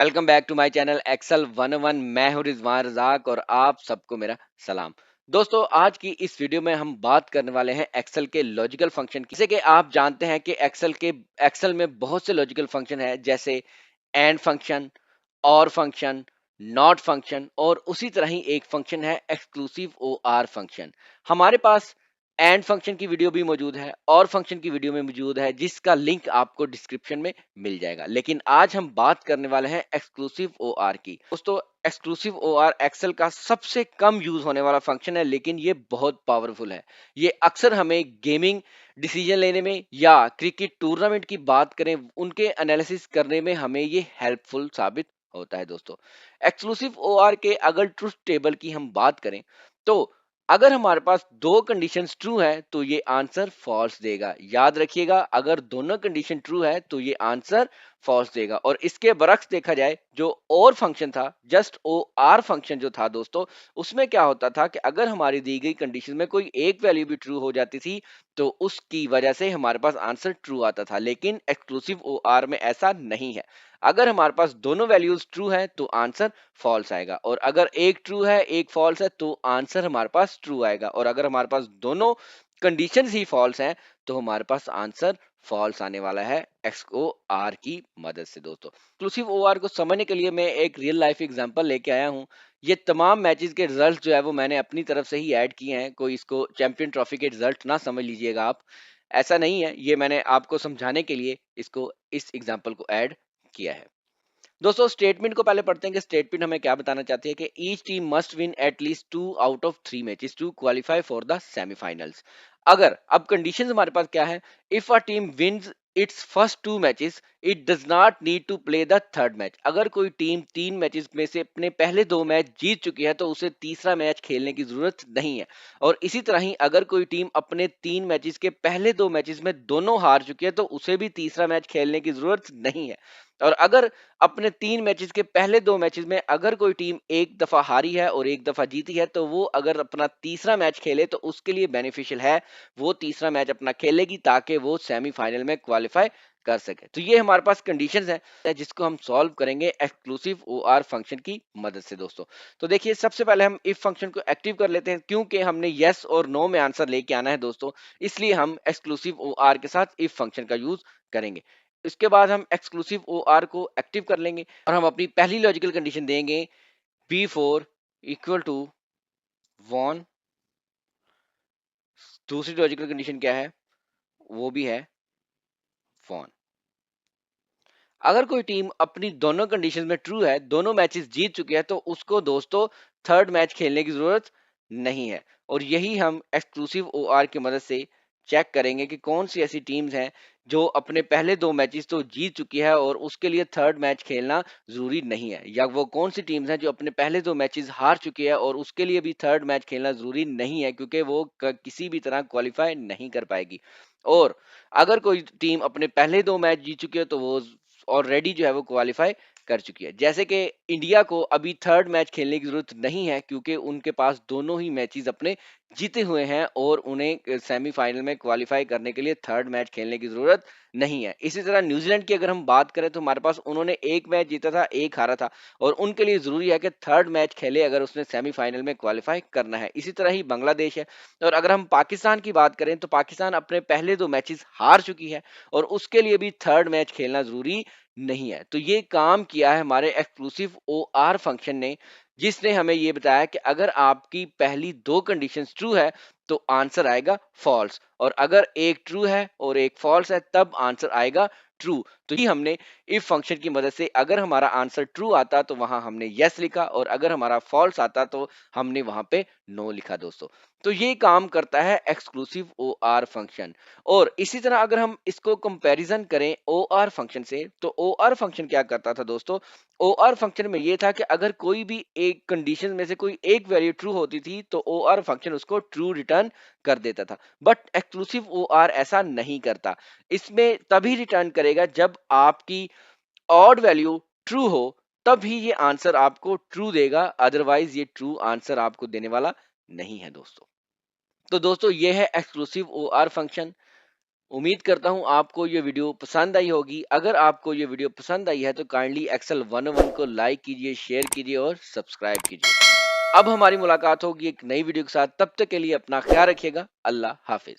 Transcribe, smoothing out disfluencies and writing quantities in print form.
Welcome back to my channel Excel 101। मैं हूं रिजवान रजाक और आप सबको मेरा सलाम। दोस्तों, आज की इस वीडियो में हम बात करने वाले हैं एक्सेल के लॉजिकल फंक्शन की। जैसे कि आप जानते हैं कि एक्सेल में बहुत से लॉजिकल फंक्शन है, जैसे एंड फंक्शन, और फंक्शन, नॉट फंक्शन, और उसी तरह ही एक फंक्शन है एक्सक्लूसिव ओ आर फंक्शन। हमारे पास एंड फंक्शन की वीडियो भी मौजूद है और फंक्शन की वीडियो में मौजूद है, जिसका लिंक आपको डिस्क्रिप्शन में मिल जाएगा। लेकिन आज हम बात करने वाले हैं एक्सक्लूसिव ओ आर की। दोस्तों, एक्सक्लूसिव ओ आर एक्सेल का सबसे कम यूज होने वाला फंक्शन है, लेकिन ये बहुत पावरफुल है। ये अक्सर हमें गेमिंग डिसीजन लेने में या क्रिकेट टूर्नामेंट की बात करें, उनके एनालिसिस करने में हमें ये हेल्पफुल साबित होता है। दोस्तों, एक्सक्लूसिव ओआर के अगर ट्रुथ टेबल की हम बात करें, तो अगर हमारे पास दो कंडीशंस ट्रू है तो ये आंसर फॉल्स देगा। याद रखिएगा, अगर दोनों कंडीशन ट्रू है तो ये आंसर फॉल्स देगा। और इसके बरक्स देखा जाए, जो और फंक्शन था, जस्ट ओ आर फंक्शन जो था दोस्तों, उसमें क्या होता था कि अगर हमारी दी गई कंडीशन में कोई एक वैल्यू भी ट्रू हो जाती थी तो उसकी वजह से हमारे पास आंसर ट्रू आता था। लेकिन एक्सक्लूसिव ओ आर में ऐसा नहीं है। अगर हमारे पास दोनों वैल्यूज ट्रू है तो आंसर फॉल्स आएगा, और अगर एक ट्रू है एक फॉल्स है तो आंसर हमारे पास ट्रू आएगा, और अगर हमारे पास दोनों कंडीशन ही फॉल्स हैं तो हमारे पास आंसर फॉल्स आने वाला है एक्स ओ आर की मदद से। दोस्तों, एक्सक्लूसिव ओ आर को समझने के लिए मैं एक रियल लाइफ एग्जांपल लेके आया हूं। ये तमाम मैचेस के रिजल्ट जो है वो मैंने अपनी तरफ से ही ऐड किए हैं। कोई इसको चैंपियन ट्रॉफी के रिजल्ट ना समझ लीजिएगा आप, ऐसा नहीं है। ये मैंने आपको समझाने के लिए इसको इस एग्जांपल को ऐड किया है। दोस्तों, स्टेटमेंट को पहले पढ़ते हैं कि स्टेटमेंट हमें क्या बताना चाहती है कि each team must win at least 2 out of 3 matches to qualify for the semifinals. अगर अब कंडीशंस हमारे पास क्या है, if a team wins its first 2 matches it does not need to play the third match. अगर कोई team 3 matches में से अपने पहले 2 मैच जीत चुकी है तो उसे तीसरा मैच खेलने की जरूरत नहीं है। और इसी तरह ही अगर कोई टीम अपने 3 मैचेस के पहले 2 मैचेस में दोनों हार चुकी है तो उसे भी तीसरा मैच खेलने की जरूरत नहीं है। और अगर अपने 3 मैचेस के पहले 2 मैचेस में अगर कोई टीम एक दफा हारी है और एक दफा जीती है तो वो अगर अपना तीसरा मैच खेले तो उसके लिए बेनिफिशियल है, वो तीसरा मैच अपना खेलेगी ताकि वो सेमीफाइनल में क्वालिफाई कर सके। तो ये हमारे पास कंडीशंस है जिसको हम सॉल्व करेंगे एक्सक्लूसिव ओ आर फंक्शन की मदद से। दोस्तों, तो देखिए, सबसे पहले हम इफ फंक्शन को एक्टिव कर लेते हैं, क्योंकि हमने यस और नो में आंसर लेके आना है दोस्तों, इसलिए हम एक्सक्लूसिव ओ आर के साथ इफ फंक्शन का यूज करेंगे। इसके बाद हम एक्सक्लूसिव ओ आर को एक्टिव कर लेंगे और हम अपनी पहली लॉजिकल कंडीशन देंगे B four equal to one. दूसरी लॉजिकल कंडीशन क्या है, वो भी है वन। अगर कोई टीम अपनी दोनों कंडीशन में ट्रू है, दोनों मैचेस जीत चुकी है, तो उसको दोस्तों थर्ड मैच खेलने की जरूरत नहीं है। और यही हम एक्सक्लूसिव ओ आर की मदद से चेक करेंगे कि कौन सी ऐसी टीम्स हैं जो अपने पहले 2 मैचेस तो जीत चुकी है और उसके लिए थर्ड मैच खेलना जरूरी नहीं है, या वो कौन सी टीम्स हैं जो अपने पहले 2 मैचेस हार चुकी है और उसके लिए भी थर्ड मैच खेलना जरूरी नहीं है, क्योंकि वो किसी भी तरह क्वालिफाई नहीं कर पाएगी। और अगर कोई टीम अपने पहले 2 मैच जीत चुकी है तो वो ऑलरेडी जो है वो क्वालिफाई कर चुकी है। जैसे कि इंडिया को अभी थर्ड मैच खेलने की जरूरत नहीं है, क्योंकि उनके पास दोनों ही मैचेस अपने जीते हुए हैं और उन्हें सेमीफाइनल में क्वालिफाई करने के लिए थर्ड मैच खेलने की जरूरत नहीं है। इसी तरह न्यूजीलैंड की अगर हम बात करें तो हमारे पास उन्होंने एक मैच जीता था, एक हारा था, और उनके लिए जरूरी है कि थर्ड मैच खेले अगर उसने सेमीफाइनल में क्वालिफाई करना है। इसी तरह ही बांग्लादेश है। और अगर हम पाकिस्तान की बात करें तो पाकिस्तान अपने पहले 2 मैचेस हार चुकी है और उसके लिए भी थर्ड मैच खेलना जरूरी नहीं है। तो ये काम किया है हमारे एक्सक्लूसिव ओ आर फंक्शन ने, जिसने हमें ये बताया कि अगर आपकी पहली 2 कंडीशंस ट्रू है तो आंसर आएगा फॉल्स, और अगर एक ट्रू है और एक फॉल्स है तब आंसर आएगा ट्रू। तो ही हमने इफ फंक्शन की मदद से अगर हमारा आंसर ट्रू आता तो वहां हमने यस लिखा, और अगर हमारा फॉल्स आता तो हमने वहां पे नो लिखा। दोस्तों, तो ये काम करता है एक्सक्लूसिव ओ आर फंक्शन। और इसी तरह अगर हम इसको कंपैरिजन करें ओ आर फंक्शन से, तो ओ आर फंक्शन क्या करता था दोस्तों, ओ आर फंक्शन में ये था कि अगर कोई भी एक कंडीशन में से कोई एक वैल्यू ट्रू होती थी तो ओ आर फंक्शन उसको ट्रू रिटर्न कर देता था। बट एक्सक्लूसिव ओ आर ऐसा नहीं करता। इसमें तभी रिटर्न करेगा जब आपकी ऑड वैल्यू ट्रू हो, तब ही ये आंसर आपको ट्रू देगा, अदरवाइज ये ट्रू आंसर आपको देने वाला नहीं है। दोस्तों, तो दोस्तों ये है एक्सक्लूसिव ओ आर फंक्शन। उम्मीद करता हूँ आपको ये वीडियो पसंद आई होगी। अगर आपको ये वीडियो पसंद आई है तो काइंडली एक्सेल 101 को लाइक कीजिए, शेयर कीजिए और सब्सक्राइब कीजिए। अब हमारी मुलाकात होगी एक नई वीडियो के साथ, तब तक के लिए अपना ख्याल रखिएगा। अल्लाह हाफिज।